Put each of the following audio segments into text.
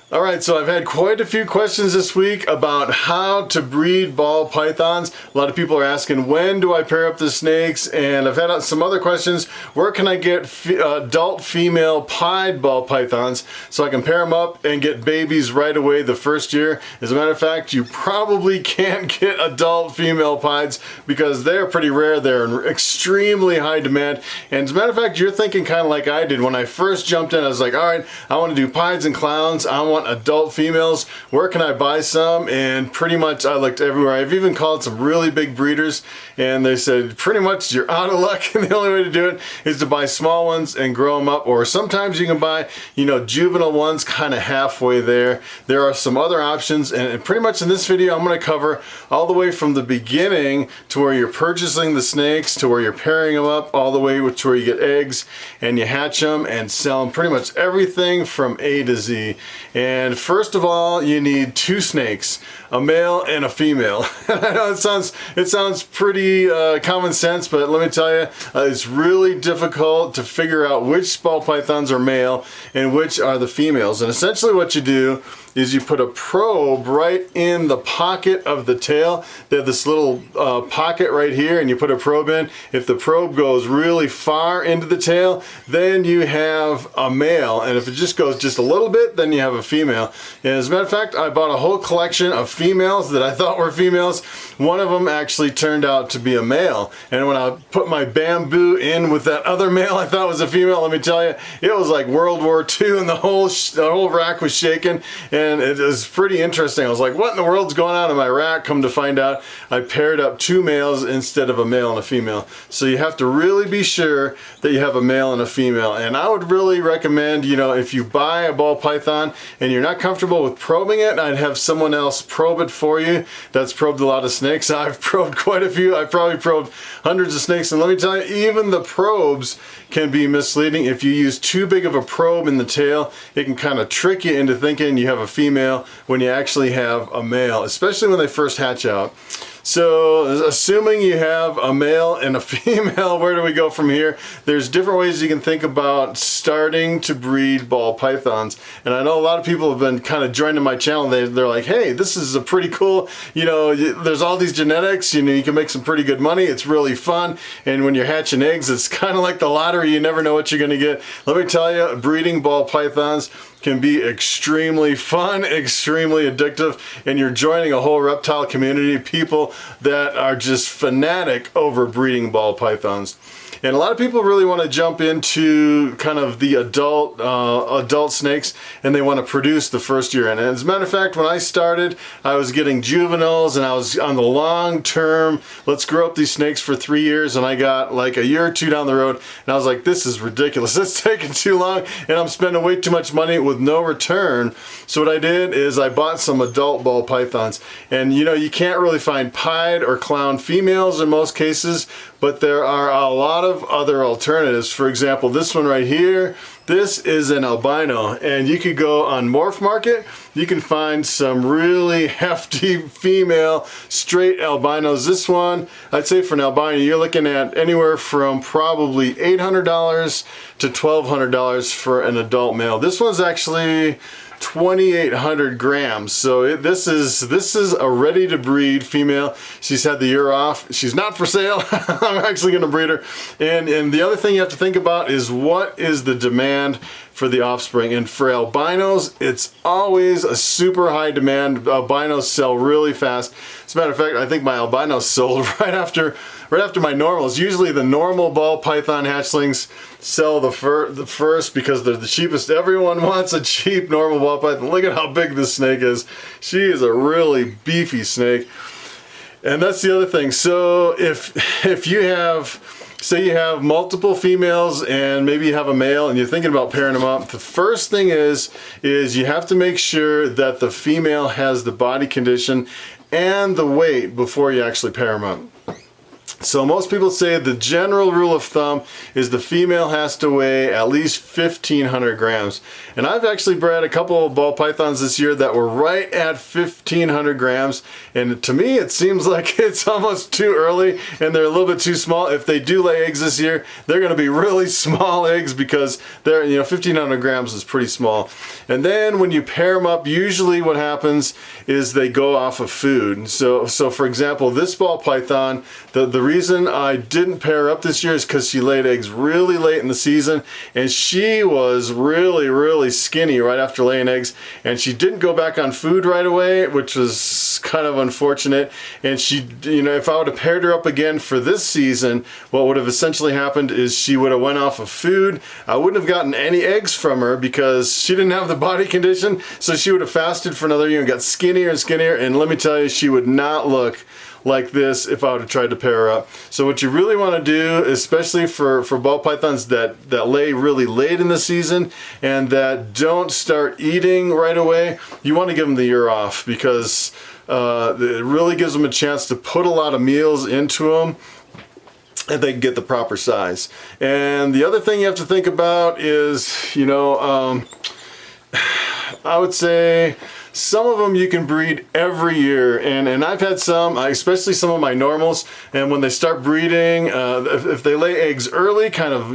All right, so I've had quite a few questions this week about how to breed ball pythons. A lot of people are asking, when do I pair up the snakes? And I've had some other questions. Where can I get adult female pied ball pythons so I can pair them up and get babies right away the first year? As a matter of fact, you probably can't get adult female pieds because they're pretty rare. They're in extremely high demand. And as a matter of fact, you're thinking kind of like I did. When I first jumped in, I was like, all right, I want to do pieds and clowns. I want adult females. Where can I buy some? And pretty much I looked everywhere. I've even called some really big breeders and they said pretty much you're out of luck, and the only way to do it is to buy small ones and grow them up, or sometimes you can buy, juvenile ones kind of halfway there. There are some other options, and pretty much in this video I'm going to cover all the way from the beginning to where you're purchasing the snakes, to where you're pairing them up, all the way to where you get eggs and you hatch them and sell them, pretty much everything from A to Z. And first of all, you need two snakes, a male and a female. I know it sounds pretty common sense, but let me tell you, it's really difficult to figure out which ball pythons are male and which are the females. And essentially what you do is you put a probe right in the pocket of the tail. They have this little pocket right here, and you put a probe in. If the probe goes really far into the tail, then you have a male, and if it just goes just a little bit, then you have a female. And as a matter of fact, I bought a whole collection of females that I thought were females. One of them actually turned out to be a male, and when I put my bamboo in with that other male I thought was a female, let me tell you, it was like World War II, and the whole rack was shaking. And it was pretty interesting. I was like, what in the world's going on in my rack? Come to find out, I paired up two males instead of a male and a female. So you have to really be sure that you have a male and a female. And I would really recommend, if you buy a ball python and you're not comfortable with probing it, I'd have someone else probe it for you that's probed a lot of snakes. I've probed quite a few. I've probably probed hundreds of snakes, and let me tell you, even the probes can be misleading. If you use too big of a probe in the tail, it can kind of trick you into thinking you have a female when you actually have a male, especially when they first hatch out. So assuming you have a male and a female, where do we go from here? There's different ways you can think about starting to breed ball pythons. And I know a lot of people have been kind of joining my channel. They're like, hey, this is a pretty cool, there's all these genetics, you can make some pretty good money. It's really fun. And when you're hatching eggs, it's kind of like the lottery. You never know what you're going to get. Let me tell you, breeding ball pythons can be extremely fun, extremely addictive, and you're joining a whole reptile community, people that are just fanatic over breeding ball pythons. And a lot of people really want to jump into kind of the adult snakes, and they want to produce the first year. And as a matter of fact, when I started, I was getting juveniles, and I was on the long term, let's grow up these snakes for 3 years, and I got like a year or two down the road, and I was like, this is ridiculous. It's taking too long, and I'm spending way too much money with no return. So what I did is I bought some adult ball pythons. And you can't really find pied or clown females in most cases, but there are a lot of other alternatives. For example, this one right here, this is an albino, and you could go on Morph Market, you can find some really hefty female straight albinos. This one, I'd say for an albino, you're looking at anywhere from probably $800 to $1,200 for an adult male. This one's actually 2,800 grams. So this is a ready to breed female. She's had the year off. She's not for sale. I'm actually going to breed her. And the other thing you have to think about is, what is the demand for the offspring? And for albinos, it's always a super high demand. Albinos sell really fast. As a matter of fact, I think my albinos sold right after my normals. Usually the normal ball python hatchlings sell the first because they're the cheapest. Everyone wants a cheap normal ball python. Look at how big this snake is. She is a really beefy snake. And that's the other thing. So if you have, say you have multiple females and maybe you have a male and you're thinking about pairing them up, the first thing is you have to make sure that the female has the body condition and the weight before you actually pair them up. So most people say the general rule of thumb is the female has to weigh at least 1,500 grams. And I've actually bred a couple of ball pythons this year that were right at 1,500 grams. And to me, it seems like it's almost too early and they're a little bit too small. If they do lay eggs this year, they're going to be really small eggs because they're, 1,500 grams is pretty small. And then when you pair them up, usually what happens is they go off of food. So for example, this ball python, the reason I didn't pair her up this year is because she laid eggs really late in the season, and she was really skinny right after laying eggs, and she didn't go back on food right away, which was kind of unfortunate. And she, if I would have paired her up again for this season, what would have essentially happened is she would have went off of food. I wouldn't have gotten any eggs from her because she didn't have the body condition, so she would have fasted for another year and got skinnier and skinnier, and let me tell you, she would not look like this if I would have tried to pair her up. So what you really want to do, especially for ball pythons that lay really late in the season and that don't start eating right away, you want to give them the year off, because it really gives them a chance to put a lot of meals into them and they can get the proper size. And the other thing you have to think about is, I would say some of them you can breed every year, and I've had some, especially some of my normals, and when they start breeding, if they lay eggs early, kind of,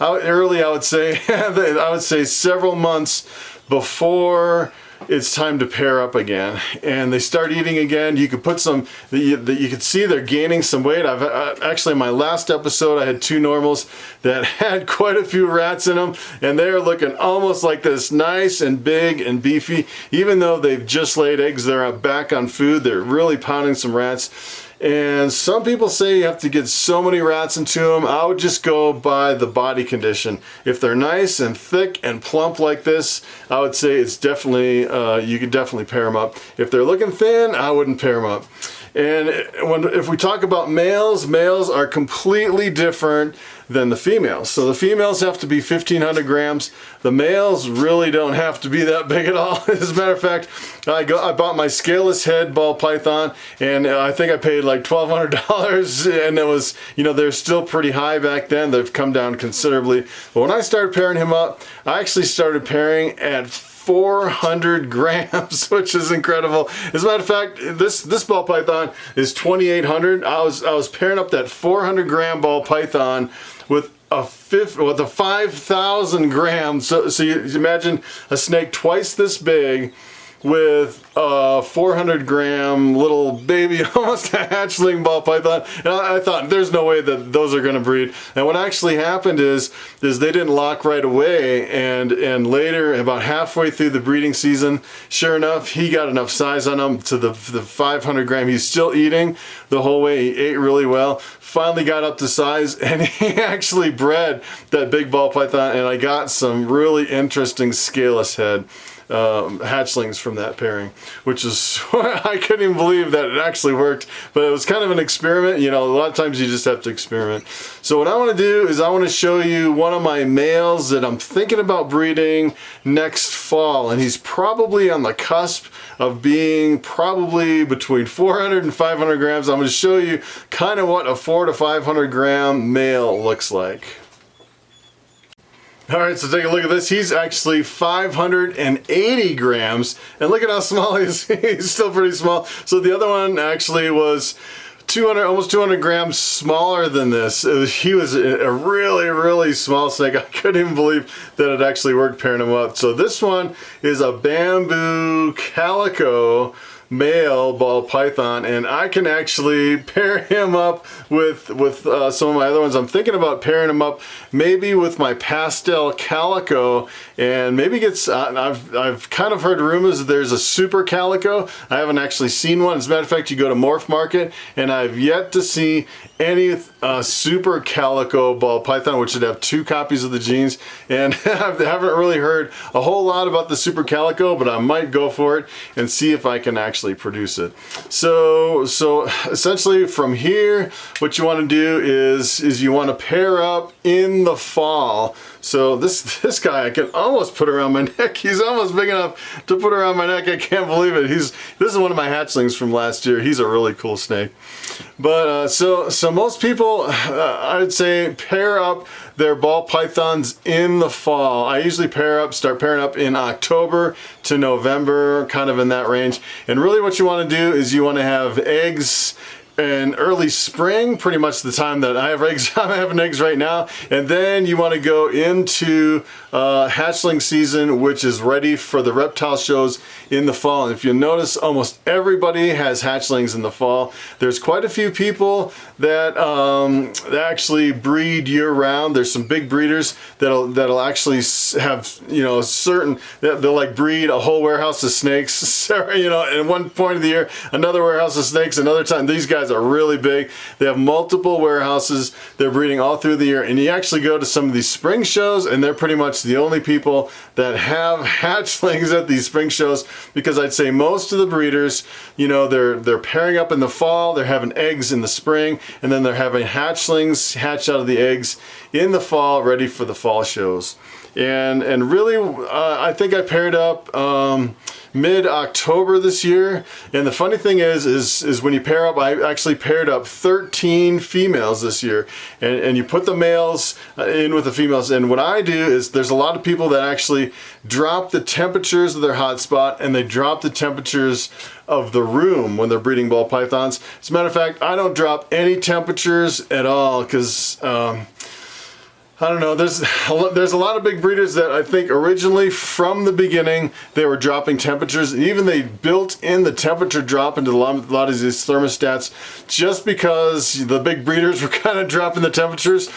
early, I would say, I would say several months before it's time to pair up again, and they start eating again, you could put some, you could see they're gaining some weight. I've actually, in my last episode, I had two normals that had quite a few rats in them, and they're looking almost like this, nice and big and beefy. Even though they've just laid eggs, they're back on food, they're really pounding some rats. And some people say you have to get so many rats into them. I would just go by the body condition. If they're nice and thick and plump like this, I would say it's definitely, you could definitely pair them up. If they're looking thin, I wouldn't pair them up. And if we talk about males are completely different than the females. So the females have to be 1,500 grams. The males really don't have to be that big at all. As a matter of fact, I bought my scaleless head ball python, and I think I paid like $1,200, and it was, they're still pretty high back then. They've come down considerably. But when I started pairing him up, I actually started pairing at 400 grams, which is incredible. As a matter of fact, this ball python is 2,800. I was pairing up that 400 gram ball python with a 5,000 grams. So you imagine a snake twice this big with a 400 gram little baby, almost a hatchling ball python. And I thought, there's no way that those are gonna breed. And what actually happened is they didn't lock right away, and later, about halfway through the breeding season, sure enough, he got enough size on him to the 500 gram. He's still eating the whole way. He ate really well. Finally got up to size, and he actually bred that big ball python, and I got some really interesting scaleless head hatchlings from that pairing, which is, I couldn't even believe that it actually worked, but it was kind of an experiment. A lot of times you just have to experiment. So what I want to do is I want to show you one of my males that I'm thinking about breeding next fall, and he's probably on the cusp of being probably between 400 and 500 grams. I'm going to show you kind of what a 400 to 500 gram male looks like. All right, so take a look at this. He's actually 580 grams, and look at how small he is. He's still pretty small. So the other one actually was 200, almost 200 grams smaller than this. He was a really small snake. I couldn't even believe that it actually worked pairing him up. So this one is a bamboo calico male ball python, and I can actually pair him up with some of my other ones. I'm thinking about pairing him up maybe with my pastel calico, and maybe I've kind of heard rumors that there's a super calico. I haven't actually seen one. As a matter of fact, you go to Morph Market, and I've yet to see any super calico ball python, which should have 2 copies of the genes, and I haven't really heard a whole lot about the super calico, but I might go for it and see if I can actually produce it. So essentially from here, what you want to do is you want to pair up in the fall. So this guy, I can almost put around my neck. He's almost big enough to put around my neck. I can't believe it. This is one of my hatchlings from last year. He's a really cool snake. But so most people, I'd say, pair up their ball pythons in the fall. I usually start pairing up in October to November, kind of in that range. And really what you want to do is you want to have eggs in early spring, pretty much the time that I have eggs. I'm having eggs right now. And then you want to go into hatchling season, which is ready for the reptile shows in the fall. And if you notice, almost everybody has hatchlings in the fall. There's quite a few people that actually breed year round. There's some big breeders that'll actually have, you know, they'll like breed a whole warehouse of snakes, you know, at one point of the year, another warehouse of snakes, another time. These guys are really big. They have multiple warehouses. They're breeding all through the year. And you actually go to some of these spring shows, and they're pretty much the only people that have hatchlings at these spring shows, because I'd say most of the breeders, you know, they're pairing up in the fall, they're having eggs in the spring, and then they're having hatchlings hatch out of the eggs in the fall, ready for the fall shows. And really, I think I paired up mid-October this year. And the funny thing is when you pair up, I actually paired up 13 females this year. And you put the males in with the females. And what I do is, there's a lot of people that actually drop the temperatures of their hotspot, and they drop the temperatures of the room when they're breeding ball pythons. As a matter of fact, I don't drop any temperatures at all, because I don't know, there's a lot of big breeders that I think originally from the beginning they were dropping temperatures, and even they built in the temperature drop into a lot of these thermostats just because the big breeders were kind of dropping the temperatures.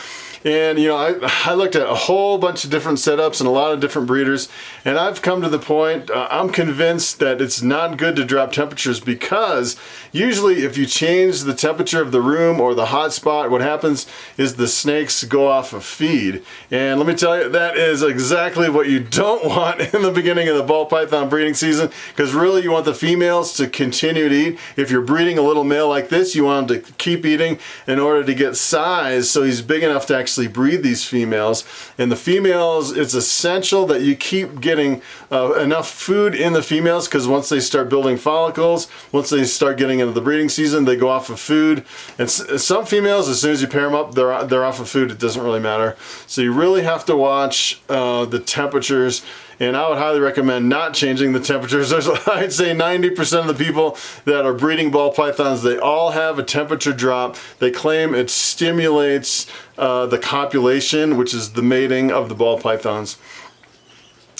And, you know, I looked at a whole bunch of different setups and a lot of different breeders, and I've come to the point, I'm convinced that it's not good to drop temperatures, because usually if you change the temperature of the room or the hot spot, what happens is the snakes go off of feed. And let me tell you, that is exactly what you don't want in the beginning of the ball python breeding season, because really you want the females to continue to eat. If you're breeding a little male like this, you want him to keep eating in order to get size, so he's big enough to actually breed these females. And the females, it's essential that you keep getting enough food in the females, because once they start building follicles, once they start getting into the breeding season, they go off of food. And some females, as soon as you pair them up, they're off of food. It doesn't really matter. So you really have to watch the temperatures. And I would highly recommend not changing the temperatures. I'd say 90% of the people that are breeding ball pythons, they all have a temperature drop. They claim it stimulates the copulation, which is the mating of the ball pythons.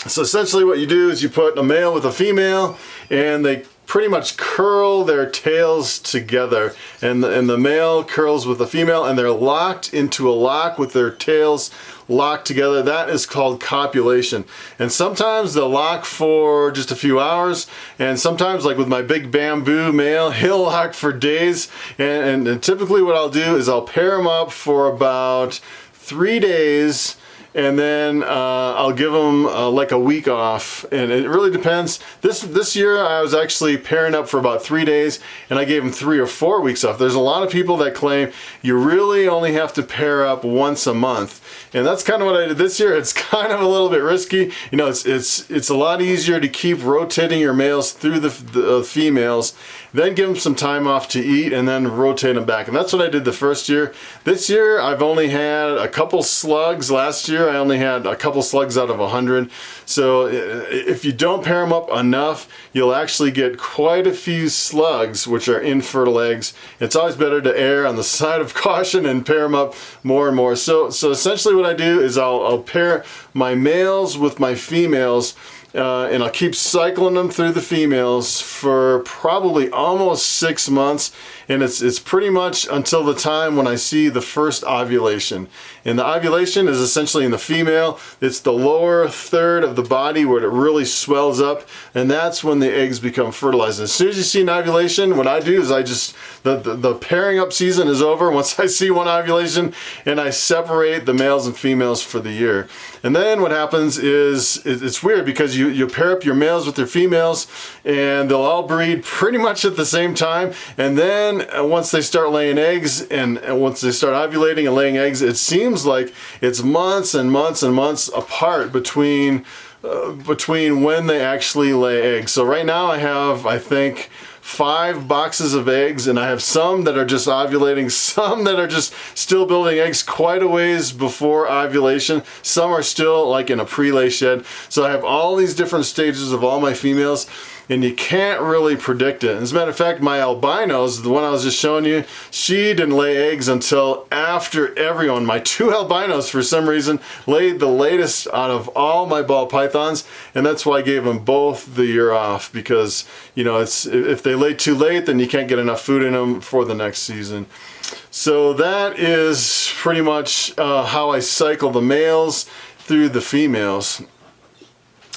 So essentially what you do is you put a male with a female, and they pretty much curl their tails together, and the male curls with the female, and they're locked into a lock with their tails locked together. That is called copulation. And sometimes they'll lock for just a few hours, and sometimes, like with my big bamboo male, he'll lock for days. And typically what I'll do is I'll pair them up for about 3 days, and then I'll give them like a week off, and it really depends. This year I was actually pairing up for about 3 days, and I gave them 3 or 4 weeks off. There's a lot of people that claim you really only have to pair up once a month, and that's kind of what I did this year. It's kind of a little bit risky. You know, it's a lot easier to keep rotating your males through the females, then give them some time off to eat, and then rotate them back. And that's what I did the first year. This year I've only had a couple slugs. Last year I only had a couple slugs out of 100. So if you don't pair them up enough, you'll actually get quite a few slugs, which are infertile eggs. It's always better to err on the side of caution and pair them up more and more. So essentially what I do is I'll pair my males with my females, and I'll keep cycling them through the females for probably almost 6 months, and it's pretty much until the time when I see the first ovulation. And the ovulation is essentially in the female. It's the lower third of the body where it really swells up, and that's when the eggs become fertilized. And as soon as you see an ovulation, what I do is the pairing up season is over once I see one ovulation, and I separate the males and females for the year. And then what happens is, it's weird because you pair up your males with their females, and they'll all breed pretty much at the same time. And then once they start laying eggs, and once they start ovulating and laying eggs, it seems like it's months and months and months apart between when they actually lay eggs. So right now I have, I think, 5 boxes of eggs, and I have some that are just ovulating, some that are just still building eggs quite a ways before ovulation. Some are still like in a pre-lay shed. So I have all these different stages of all my females, and you can't really predict it. As a matter of fact, my albinos, the one I was just showing you, she didn't lay eggs until after everyone. My 2 albinos, for some reason, laid the latest out of all my ball pythons, and that's why I gave them both the year off, because, you know, it's, if they lay too late, then you can't get enough food in them for the next season. So that is pretty much how I cycle the males through the females.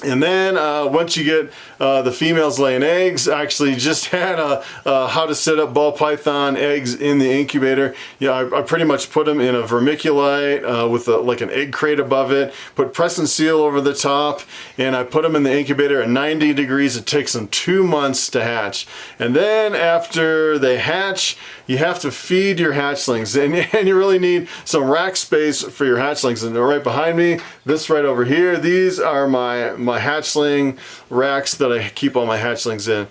And then once you get the females laying eggs, I actually just had a how to set up ball python eggs in the incubator. Yeah, I pretty much put them in a vermiculite with like an egg crate above it, put press and seal over the top, and I put them in the incubator at 90 degrees. It takes them 2 months to hatch. And then after they hatch, you have to feed your hatchlings, and you really need some rack space for your hatchlings. And right behind me, this right over here, these are my hatchling racks that I keep all my hatchlings in.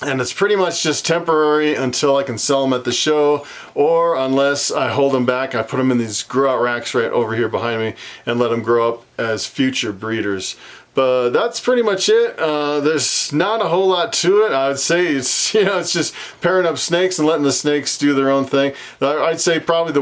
And it's pretty much just temporary until I can sell them at the show, or unless I hold them back, I put them in these grow out racks right over here behind me and let them grow up as future breeders. But that's pretty much it. There's not a whole lot to it. I would say it's, you know, it's just pairing up snakes and letting the snakes do their own thing. I'd say probably the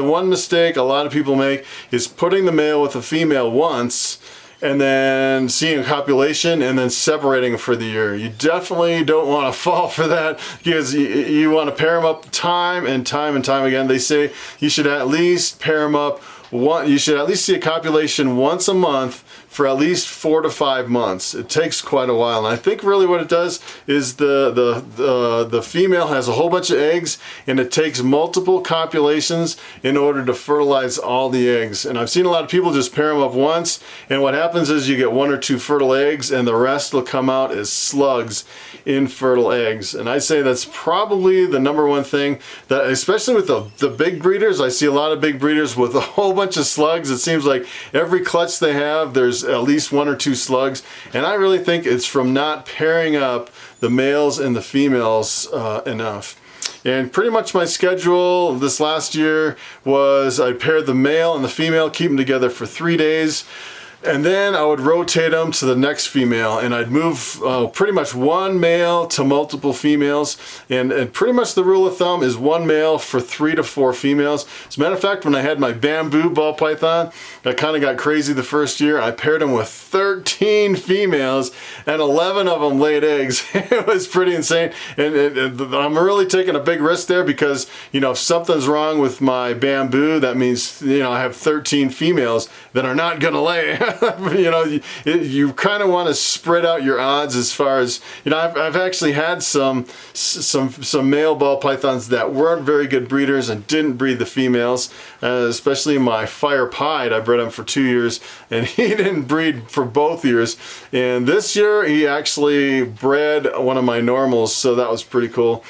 one mistake a lot of people make is putting the male with the female once, and then seeing a copulation and then separating for the year. You definitely don't want to fall for that, because you want to pair them up time and time and time again. They say you should at least pair them up you should at least see a copulation once a month for at least 4 to 5 months. It takes quite a while, and I think really what it does is the female has a whole bunch of eggs, and it takes multiple copulations in order to fertilize all the eggs. And I've seen a lot of people just pair them up once, and what happens is you get 1 or 2 fertile eggs, and the rest will come out as slugs, infertile eggs. And I say that's probably the #1 thing, that especially with the big breeders. I see a lot of big breeders with a whole bunch of slugs. It seems like every clutch they have, there's at least 1 or 2 slugs, and I really think it's from not pairing up the males and the females enough. And pretty much my schedule this last year was I paired the male and the female, keep them together for 3 days, and then I would rotate them to the next female, and I'd move pretty much 1 male to multiple females, and pretty much the rule of thumb is 1 male for 3 to 4 females. As a matter of fact, when I had my bamboo ball python, I kind of got crazy the first year. I paired them with 13 females, and 11 of them laid eggs. It was pretty insane, and I'm really taking a big risk there, because, you know, if something's wrong with my bamboo, that means, you know, I have 13 females that are not gonna lay. You know, you kind of want to spread out your odds as far as, you know, I've actually had some male ball pythons that weren't very good breeders and didn't breed the females, especially my fire pied. I bred him for 2 years, and he didn't breed for both years. And this year he actually bred one of my normals, so that was pretty cool.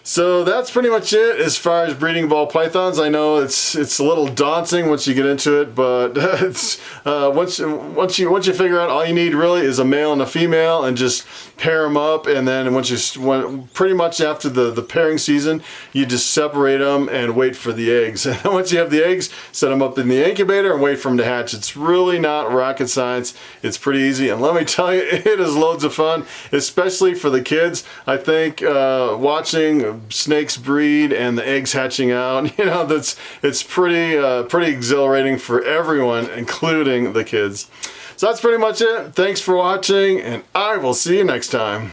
So that's pretty much it as far as breeding ball pythons. I know it's a little daunting once you get into it, but it's once you figure out all you need really is a male and a female, and just pair them up, and then pretty much after the pairing season, you just separate them and wait for the eggs. And once you have the eggs, set them up in the incubator and wait for them to hatch. It's really not rocket science. It's pretty easy, and let me tell you, it is loads of fun, especially for the kids. I think watching snakes breed and the eggs hatching out, you know, it's pretty exhilarating for everyone, including the kids. So that's pretty much it. Thanks for watching, and I will see you next time.